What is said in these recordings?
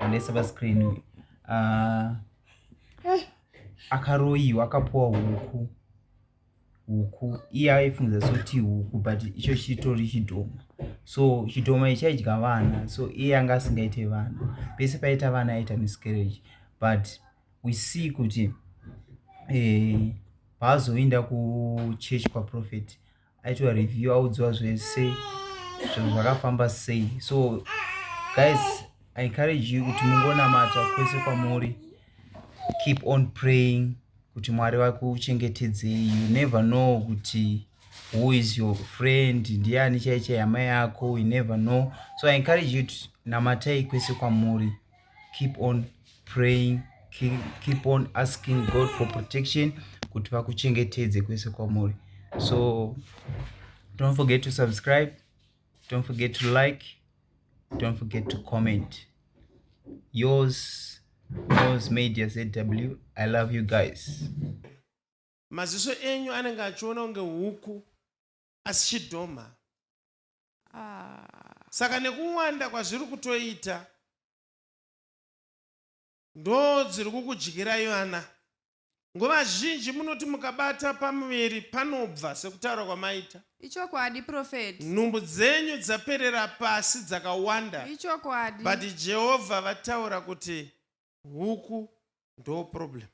wandaisa pascreen akaroyiwa akapuwa huku iye aifungiza soti huku but icho chitori chidhoma, so chidhoma ichi chaidya vana, so iye anga asingaite vana, pese paita vana aita miscarriage. But we see kuti paazoenda kuchechi kwaProfeti aitwa review, audzwa zvese zvakafamba sei. So guys, I encourage you kuti mungonamata kwese kwamuri, keep on praying kuti Mwari vakuchengetedzei. You never know kuti who is your friend, ndiani chaicha hama yako, you never know. So I encourage you to namatai kwese kwamuri, keep on praying, keep on asking God for protection kuti vakuchengetedze kwese kwamuri. So don't forget to subscribe, don't forget to like, don't forget to comment. Yours Media ZW. I love you guys. Maziso enyu anenge achiona unge huku asi chidhoma. Saka nekuwanda kwazviri kutoita ndo dziri kukudyirai vana. Nguva zhinji munoti mukabata pamuviri panobva sekutaura kwamaita. Ichokwadi Prophet. Nhumbu dzenyu dzaperera pasi dzakawanda. Ichokwadi. But Jehovah vataura kuti huku ndo problem.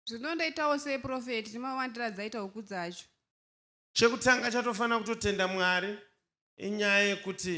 Zvinondoitawo sei Prophet, timawandira dzaita huku dzacho. Chekutanga chatofana kutotenda Mwari inyaya yekuti